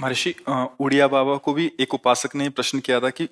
महर्षि उड़िया बाबा को भी एक उपासक ने प्रश्न किया था कि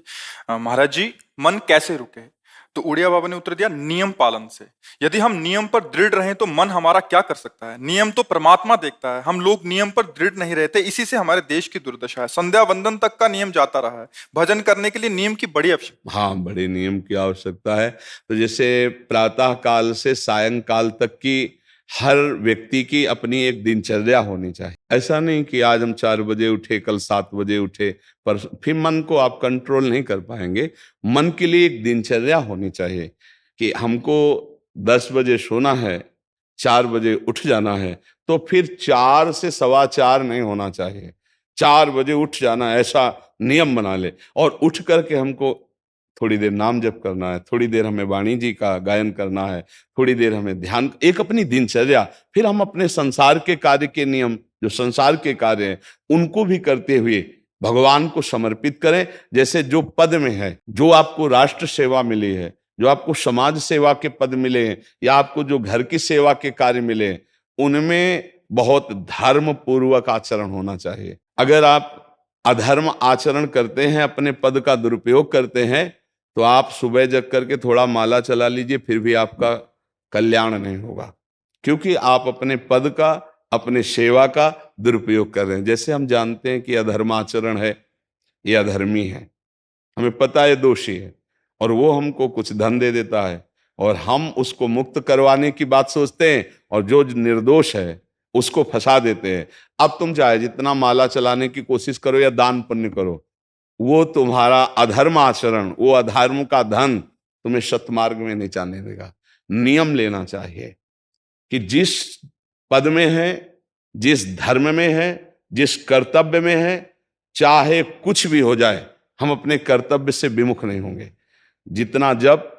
महाराज जी, मन कैसे रुके? तो उड़िया बाबा ने उत्तर दिया, नियम पालन से। यदि हम नियम पर दृढ़ रहें तो मन हमारा क्या कर सकता है? नियम तो परमात्मा देखता है। हम लोग नियम पर दृढ़ नहीं रहते, इसी से हमारे देश की दुर्दशा है। संध्या वंदन तक का नियम जाता रहा है। भजन करने के लिए नियम की बड़ी आवश्यकता। हाँ, बड़े नियम की आवश्यकता है। तो जैसे प्रातः काल से सायंकाल तक की हर व्यक्ति की अपनी एक दिनचर्या होनी चाहिए। ऐसा नहीं कि आज हम 4 बजे उठे, कल 7 बजे उठे, पर फिर मन को आप कंट्रोल नहीं कर पाएंगे। मन के लिए एक दिनचर्या होनी चाहिए कि हमको 10 बजे सोना है, 4 बजे उठ जाना है, तो फिर 4 से 4:15 नहीं होना चाहिए। 4 बजे उठ जाना, ऐसा नियम बना ले। और उठ करके हमको थोड़ी देर नाम जप करना है, थोड़ी देर हमें वाणी जी का गायन करना है, थोड़ी देर हमें ध्यान, एक अपनी दिनचर्या। फिर हम अपने संसार के कार्य के नियम, जो संसार के कार्य हैं, उनको भी करते हुए भगवान को समर्पित करें। जैसे जो पद में है, जो आपको राष्ट्र सेवा मिली है, जो आपको समाज सेवा के पद मिले हैं, या आपको जो घर की सेवा के कार्य मिले हैं, उनमें बहुत धर्म पूर्वक आचरण होना चाहिए। अगर आप अधर्म आचरण करते हैं, अपने पद का दुरुपयोग करते हैं, तो आप सुबह जग करके थोड़ा माला चला लीजिए, फिर भी आपका कल्याण नहीं होगा, क्योंकि आप अपने पद का, अपने सेवा का दुरुपयोग कर रहे हैं। जैसे हम जानते हैं कि अधर्माचरण है, ये अधर्मी है, हमें पता है दोषी है, और वो हमको कुछ धन दे देता है, और हम उसको मुक्त करवाने की बात सोचते हैं, और जो निर्दोष है उसको फंसा देते हैं। अब तुम चाहे जितना माला चलाने की कोशिश करो या दान पुण्य करो, वो तुम्हारा अधर्म आचरण, वो अधर्म का धन तुम्हें सतमार्ग में नहीं जाने देगा। नियम लेना चाहिए कि जिस पद में है, जिस धर्म में है, जिस कर्तव्य में है, चाहे कुछ भी हो जाए, हम अपने कर्तव्य से विमुख नहीं होंगे। जितना जप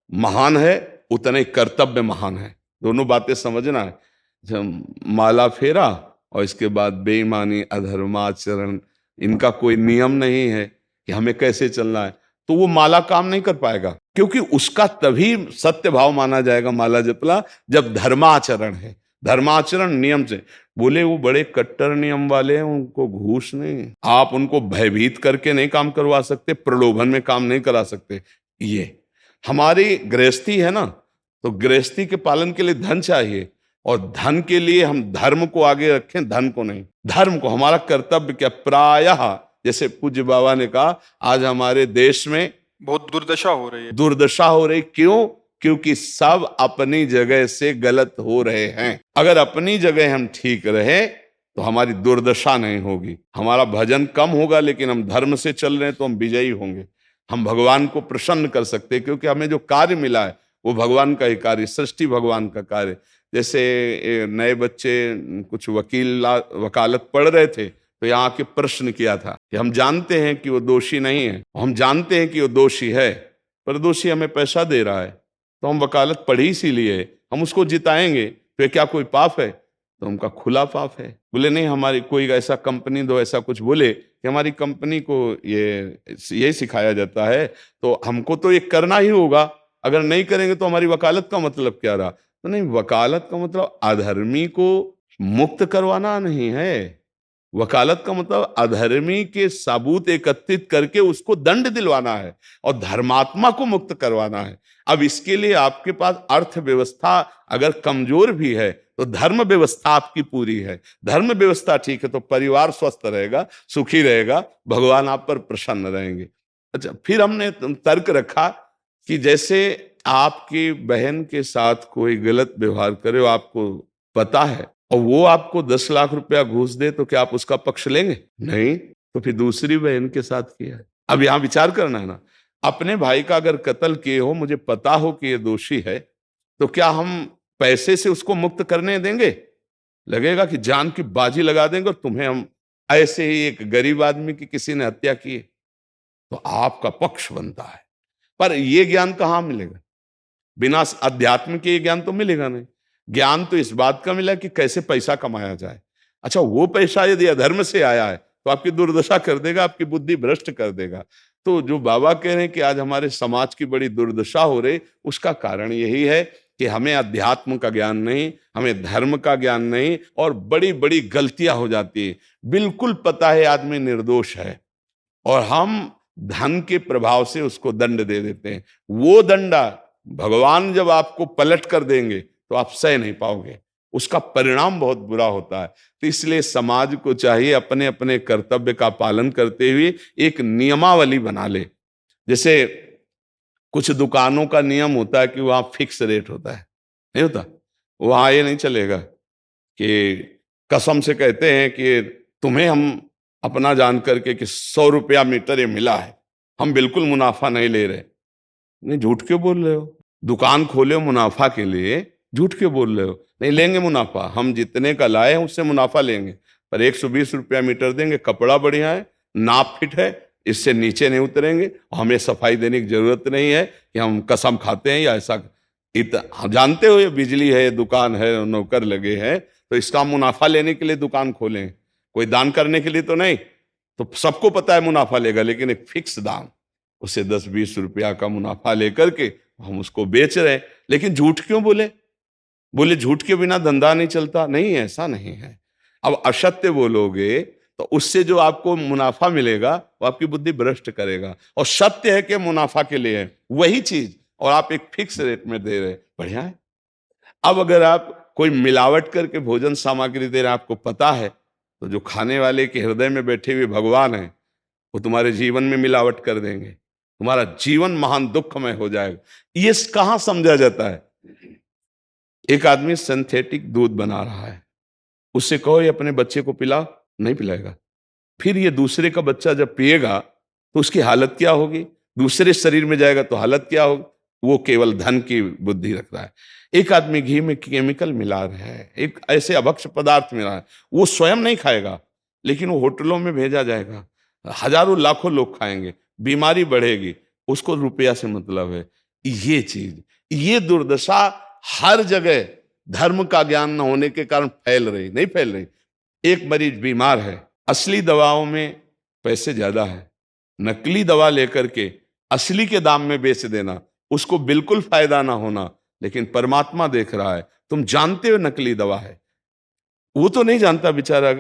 महान है, उतने कर्तव्य महान है। दोनों बातें समझना है। जब माला फेरा और इसके बाद बेईमानी, अधर्माचरण, इनका कोई नियम नहीं है कि हमें कैसे चलना है, तो वो माला काम नहीं कर पाएगा, क्योंकि उसका तभी सत्य भाव माना जाएगा माला जपला जब धर्माचरण है। धर्माचरण नियम से। बोले वो बड़े कट्टर नियम वाले हैं, उनको घूस नहीं, आप उनको भयभीत करके नहीं काम करवा सकते, प्रलोभन में काम नहीं करा सकते। ये हमारी गृहस्थी है ना, तो गृहस्थी के पालन के लिए धन चाहिए, और धन के लिए हम धर्म को आगे रखें, धन को नहीं। धर्म को, हमारा कर्तव्य क्या, प्रायः जैसे पूज्य बाबा ने कहा, आज हमारे देश में बहुत दुर्दशा हो रही है। दुर्दशा हो रही, क्यों? क्योंकि सब अपनी जगह से गलत हो रहे हैं। अगर अपनी जगह हम ठीक रहे तो हमारी दुर्दशा नहीं होगी। हमारा भजन कम होगा, लेकिन हम धर्म से चल रहे हैं तो हम विजयी होंगे। हम भगवान को प्रसन्न कर सकते हैं, क्योंकि हमें जो कार्य मिला है वो भगवान का ही कार्य, सृष्टि भगवान का कार्य। जैसे नए बच्चे कुछ वकालत पढ़ रहे थे, तो यहाँ के प्रश्न किया था कि हम जानते हैं कि वो दोषी नहीं है, हम जानते हैं कि वो दोषी है, पर दोषी हमें पैसा दे रहा है, तो हम वकालत पढ़ी इसीलिए, हम उसको जिताएंगे, तो क्या कोई पाप है? तो उनका खुला पाप है। बोले नहीं, हमारी कोई ऐसा कंपनी दो, ऐसा कुछ बोले कि हमारी कंपनी को ये सिखाया जाता है, तो हमको तो ये करना ही होगा, अगर नहीं करेंगे तो हमारी वकालत का मतलब क्या रहा? तो नहीं, वकालत का मतलब अधर्मी को मुक्त करवाना नहीं है। वकालत का मतलब अधर्मी के सबूत एकत्रित करके उसको दंड दिलवाना है, और धर्मात्मा को मुक्त करवाना है। अब इसके लिए आपके पास अर्थव्यवस्था अगर कमजोर भी है, तो धर्म व्यवस्था आपकी पूरी है। धर्म व्यवस्था ठीक है तो परिवार स्वस्थ रहेगा, सुखी रहेगा, भगवान आप पर प्रसन्न रहेंगे। अच्छा, फिर हमने तर्क रखा कि जैसे आपकी बहन के साथ कोई गलत व्यवहार करे, आपको पता है, और वो आपको 10 लाख रुपया घूस दे, तो क्या आप उसका पक्ष लेंगे? नहीं। तो फिर दूसरी बहन के साथ किया है। अब यहां विचार करना है ना, अपने भाई का अगर कत्ल किए हो, मुझे पता हो कि ये दोषी है, तो क्या हम पैसे से उसको मुक्त करने देंगे? लगेगा कि जान की बाजी लगा देंगे, और तुम्हें हम ऐसे ही एक गरीब आदमी की किसी ने हत्या की है, तो आपका पक्ष बनता है। पर यह ज्ञान कहां मिलेगा? बिना अध्यात्म के ये ज्ञान तो मिलेगा नहीं। ज्ञान तो इस बात का मिला कि कैसे पैसा कमाया जाए। अच्छा, वो पैसा यदि अधर्म से आया है तो आपकी दुर्दशा कर देगा, आपकी बुद्धि भ्रष्ट कर देगा। तो जो बाबा कह रहे हैं कि आज हमारे समाज की बड़ी दुर्दशा हो रही, उसका कारण यही है कि हमें अध्यात्म का ज्ञान नहीं, हमें धर्म का ज्ञान नहीं, और बड़ी बड़ी गलतियां हो जाती है। बिल्कुल पता है आदमी निर्दोष है और हम धन के प्रभाव से उसको दंड दे देते हैं। वो दंडा भगवान जब आपको पलट कर देंगे तो आप सह नहीं पाओगे, उसका परिणाम बहुत बुरा होता है। तो इसलिए समाज को चाहिए अपने अपने कर्तव्य का पालन करते हुए एक नियमावली बना ले। जैसे कुछ दुकानों का नियम होता है कि वहां फिक्स रेट होता है, नहीं होता? वहां ये नहीं चलेगा कि कसम से कहते हैं कि तुम्हें हम अपना जान करके कि 100 रुपया मीटर ये मिला है, हम बिल्कुल मुनाफा नहीं ले रहे। नहीं, झूठ क्यों बोल रहे हो? दुकान खोले हो मुनाफा के लिए, झूठ क्यों बोल रहे हो? नहीं लेंगे मुनाफा, हम जितने का लाए हैं उससे मुनाफा लेंगे, पर 120 रुपया मीटर देंगे, कपड़ा बढ़िया है, नाप फिट है, इससे नीचे नहीं उतरेंगे, हमें सफाई देने की जरूरत नहीं है कि हम कसम खाते हैं या ऐसा। हम जानते हो ये बिजली है, दुकान है, नौकर लगे हैं, तो इसका मुनाफा लेने के लिए दुकान खोलें, कोई दान करने के लिए तो नहीं। तो सबको पता है मुनाफा लेगा, लेकिन एक फिक्स दाम, उसे 10-20 रुपया का मुनाफा लेकर के हम उसको बेच रहे हैं। लेकिन झूठ क्यों बोले? बोले झूठ के बिना धंधा नहीं चलता। नहीं, ऐसा नहीं है। अब असत्य बोलोगे तो उससे जो आपको मुनाफा मिलेगा वो आपकी बुद्धि भ्रष्ट करेगा, और सत्य है कि मुनाफा के लिए है वही चीज, और आप एक फिक्स रेट में दे रहे, बढ़िया है। अब अगर आप कोई मिलावट करके भोजन सामग्री दे रहे हैं, आपको पता है, तो जो खाने वाले के हृदय में बैठे हुए भगवान है वो तुम्हारे जीवन में मिलावट कर देंगे, तुम्हारा जीवन महान दुखमय हो जाएगा। ये कहां समझा जाता है? एक आदमी सिंथेटिक दूध बना रहा है, उससे कहो ये अपने बच्चे को पिला, नहीं पिलाएगा। फिर ये दूसरे का बच्चा जब पिएगा तो उसकी हालत क्या होगी? दूसरे शरीर में जाएगा तो हालत क्या होगी? वो केवल धन की बुद्धि रख रहा है। एक आदमी घी में केमिकल मिला रहा है, एक ऐसे अभक्ष्य पदार्थ मिला है, वो स्वयं नहीं खाएगा, लेकिन वो होटलों में भेजा जाएगा, हजारों लाखों लोग खाएंगे, बीमारी बढ़ेगी, उसको रुपया से मतलब है। ये चीज, ये दुर्दशा हर जगह धर्म का ज्ञान न होने के कारण फैल रही, नहीं फैल रही। एक मरीज बीमार है, असली दवाओं में पैसे ज्यादा है, नकली दवा लेकर के असली के दाम में बेच देना, उसको बिल्कुल फायदा ना होना। लेकिन परमात्मा देख रहा है, तुम जानते हो नकली दवा है, वो तो नहीं जानता बेचारा,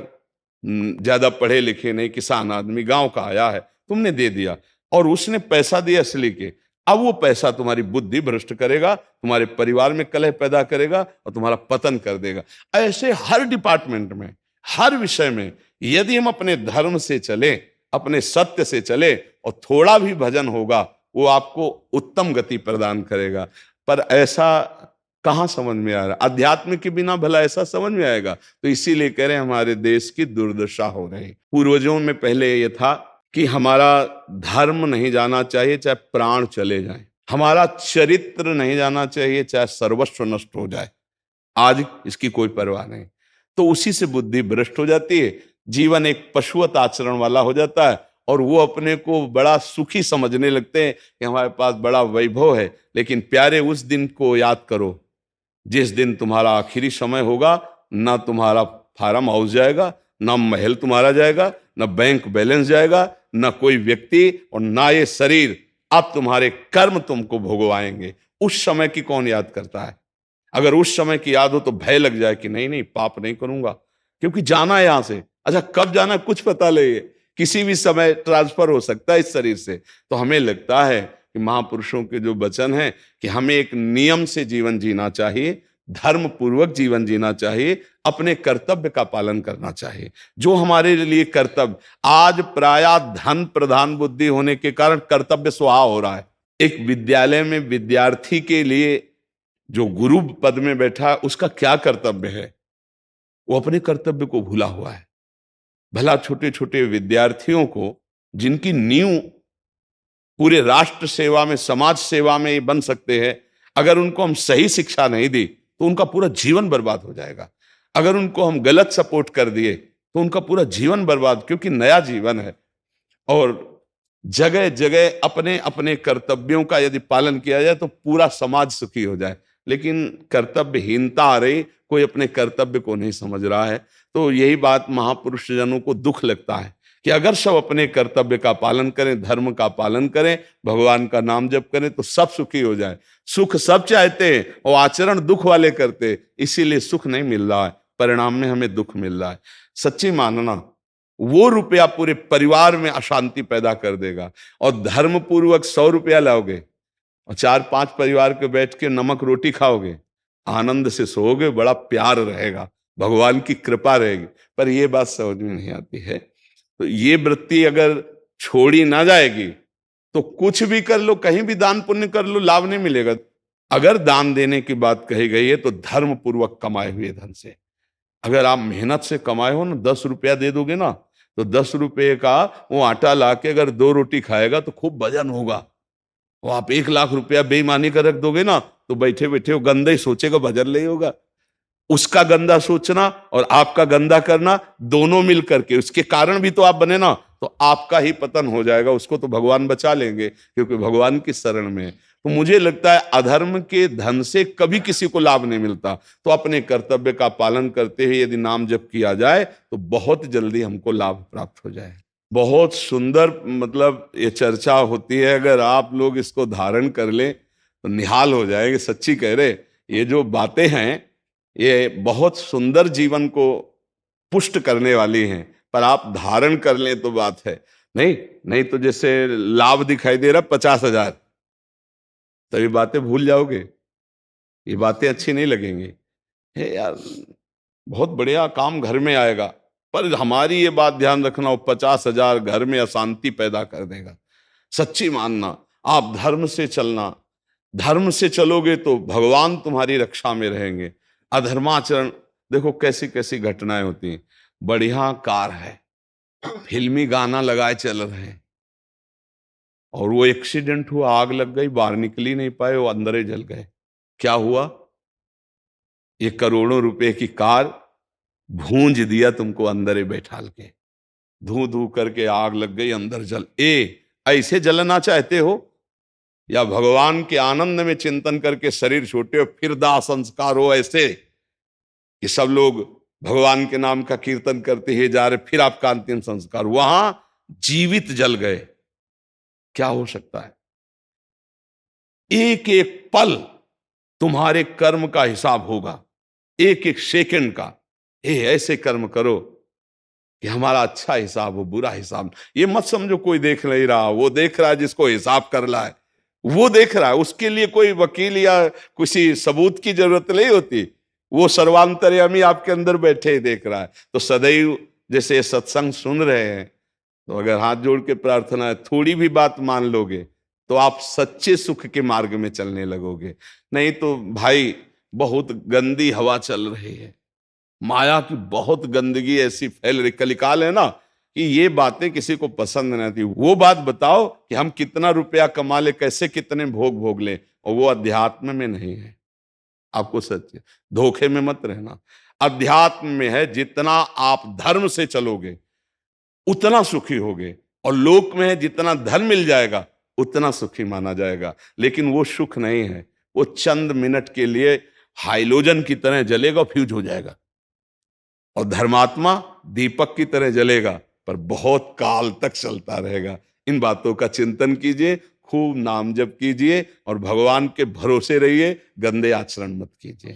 ज्यादा पढ़े लिखे नहीं, किसान आदमी गांव का आया है, तुमने दे दिया और उसने पैसा दिया असली के। अब वो पैसा तुम्हारी बुद्धि भ्रष्ट करेगा, तुम्हारे परिवार में कलह पैदा करेगा और तुम्हारा पतन कर देगा। ऐसे हर डिपार्टमेंट में, हर विषय में यदि हम अपने धर्म से चले, अपने सत्य से चले, और थोड़ा भी भजन होगा, वो आपको उत्तम गति प्रदान करेगा। पर ऐसा कहां समझ में आ रहा? अध्यात्म के बिना भला ऐसा समझ में आएगा? तो इसीलिए कह रहे हैं हमारे देश की दुर्दशा हो रही। पूर्वजों में पहले ये था कि हमारा धर्म नहीं जाना चाहिए चाहे प्राण चले जाएं, हमारा चरित्र नहीं जाना चाहिए चाहे सर्वस्व नष्ट हो जाए। आज इसकी कोई परवाह नहीं, तो उसी से बुद्धि भ्रष्ट हो जाती है, जीवन एक पशुवत आचरण वाला हो जाता है, और वो अपने को बड़ा सुखी समझने लगते हैं कि हमारे पास बड़ा वैभव है। लेकिन प्यारे, उस दिन को याद करो जिस दिन तुम्हारा आखिरी समय होगा, ना तुम्हारा फार्म हाउस जाएगा, ना महल तुम्हारा जाएगा, ना बैंक बैलेंस जाएगा, ना कोई व्यक्ति, और ना ये शरीर। अब तुम्हारे कर्म तुमको भोगवाएंगे। उस समय की कौन याद करता है? अगर उस समय की याद हो तो भय लग जाए कि नहीं नहीं, पाप नहीं करूंगा, क्योंकि जाना है यहां से। अच्छा, कब जाना कुछ पता नहीं है, किसी भी समय ट्रांसफर हो सकता है इस शरीर से। तो हमें लगता है कि महापुरुषों के जो वचन है कि हमें एक नियम से जीवन जीना चाहिए, धर्म पूर्वक जीवन जीना चाहिए, अपने कर्तव्य का पालन करना चाहिए। जो हमारे लिए कर्तव्य, आज प्रायः धन प्रधान बुद्धि होने के कारण कर्तव्य स्वाहा हो रहा है। एक विद्यालय में विद्यार्थी के लिए जो गुरु पद में बैठा, उसका क्या कर्तव्य है? वो अपने कर्तव्य को भूला हुआ है। भला छोटे छोटे विद्यार्थियों को, जिनकी नींव पूरे राष्ट्र सेवा में, समाज सेवा में ये बन सकते हैं, अगर उनको हम सही शिक्षा नहीं दी तो उनका पूरा जीवन बर्बाद हो जाएगा। अगर उनको हम गलत सपोर्ट कर दिए तो उनका पूरा जीवन बर्बाद, क्योंकि नया जीवन है। और जगह जगह अपने अपने कर्तव्यों का यदि पालन किया जाए तो पूरा समाज सुखी हो जाए। लेकिन कर्तव्यहीनता आ रही, कोई अपने कर्तव्य को नहीं समझ रहा है। तो यही बात महापुरुष जनों को दुख लगता है कि अगर सब अपने कर्तव्य का पालन करें, धर्म का पालन करें, भगवान का नाम जप करें तो सब सुखी हो जाए। सुख सब चाहते हैं और आचरण दुख वाले करते हैं, इसीलिए सुख नहीं मिल रहा है, परिणाम में हमें दुख मिल रहा है। सच्ची मानना, वो रुपया पूरे परिवार में अशांति पैदा कर देगा। और धर्म पूर्वक 100 रुपया लाओगे और 4-5 परिवार के बैठ के नमक रोटी खाओगे, आनंद से सोओगे, बड़ा प्यार रहेगा, भगवान की कृपा रहेगी। पर ये बात समझ में नहीं आती है। तो ये वृत्ति अगर छोड़ी ना जाएगी तो कुछ भी कर लो, कहीं भी दान पुण्य कर लो, लाभ नहीं मिलेगा। अगर दान देने की बात कही गई है तो धर्म पूर्वक कमाए हुए धन से। अगर आप मेहनत से कमाए हो ना, 10 रुपया दे दोगे ना, तो 10 रुपये का वो आटा ला के अगर 2 रोटी खाएगा तो खूब वजन होगा। वो आप 1 लाख रुपया बेईमानी कर रख दोगे ना, तो बैठे बैठे वो गंदा ही सोचेगा, भजन नहीं होगा। उसका गंदा सोचना और आपका गंदा करना, दोनों मिल करके उसके कारण भी तो आप बने ना, तो आपका ही पतन हो जाएगा। उसको तो भगवान बचा लेंगे क्योंकि भगवान की शरण में है। तो मुझे लगता है अधर्म के धन से कभी किसी को लाभ नहीं मिलता। तो अपने कर्तव्य का पालन करते हुए यदि नाम जप किया जाए तो बहुत जल्दी हमको लाभ प्राप्त हो जाए। बहुत सुंदर मतलब ये चर्चा होती है, अगर आप लोग इसको धारण कर लें तो निहाल हो जाएंगे। सच्ची कह रहे, ये जो बातें हैं ये बहुत सुंदर जीवन को पुष्ट करने वाली हैं, पर आप धारण कर लें तो बात है। नहीं तो जैसे लाभ दिखाई दे रहा 50,000, तो ये बातें भूल जाओगे, ये बातें अच्छी नहीं लगेंगी। हे यार, बहुत बढ़िया काम घर में आएगा, पर हमारी ये बात ध्यान रखना, वो 50,000 घर में अशांति पैदा कर देगा। सच्ची मानना, आप धर्म से चलना, धर्म से चलोगे तो भगवान तुम्हारी रक्षा में रहेंगे। अधर्माचरण, देखो कैसी कैसी घटनाएं होती हैं। बढ़िया कार है, फिल्मी गाना लगाए चल रहे हैं, और वो एक्सीडेंट हुआ, आग लग गई, बाहर निकल ही नहीं पाए, वो अंदर ही जल गए। क्या हुआ? ये करोड़ों रुपए की कार भूंज दिया तुमको अंदर ही बैठाल के, धू धू करके आग लग गई, अंदर जल। ऐसे जलना चाहते हो या भगवान के आनंद में चिंतन करके शरीर छोटे हो फिर दाह संस्कार हो ऐसे कि सब लोग भगवान के नाम का कीर्तन करते ही जा रहे, फिर आपका अंतिम संस्कार वहां जीवित जल गए? क्या हो सकता है? एक एक पल तुम्हारे कर्म का हिसाब होगा, एक एक सेकंड का। ऐसे कर्म करो कि हमारा अच्छा हिसाब हो, बुरा हिसाब। ये मत समझो कोई देख नहीं रहा, वो देख रहा है जिसको हिसाब करना है, वो देख रहा है। उसके लिए कोई वकील या किसी सबूत की जरूरत नहीं होती, वो सर्वांतर्यामी आपके अंदर बैठे ही देख रहा है। तो सदैव जैसे सत्संग सुन रहे हैं, तो अगर हाथ जोड़ के प्रार्थना है, थोड़ी भी बात मान लोगे तो आप सच्चे सुख के मार्ग में चलने लगोगे। नहीं तो भाई बहुत गंदी हवा चल रही है, माया की बहुत गंदगी ऐसी फैल रही, कलिकाल है ना, कि ये बातें किसी को पसंद नहीं आती। वो बात बताओ कि हम कितना रुपया कमा ले, कैसे कितने भोग भोग ले, और वो अध्यात्म में नहीं है। आपको सच धोखे में मत रहना, अध्यात्म में है। जितना आप धर्म से चलोगे उतना सुखी होगे, और लोक में है जितना धन मिल जाएगा उतना सुखी माना जाएगा। लेकिन वो सुख नहीं है, वो चंद मिनट के लिए हाइलोजन की तरह जलेगा, फ्यूज हो जाएगा। और धर्मात्मा दीपक की तरह जलेगा, पर बहुत काल तक चलता रहेगा। इन बातों का चिंतन कीजिए, खूब नाम जप कीजिए और भगवान के भरोसे रहिए, गंदे आचरण मत कीजिए।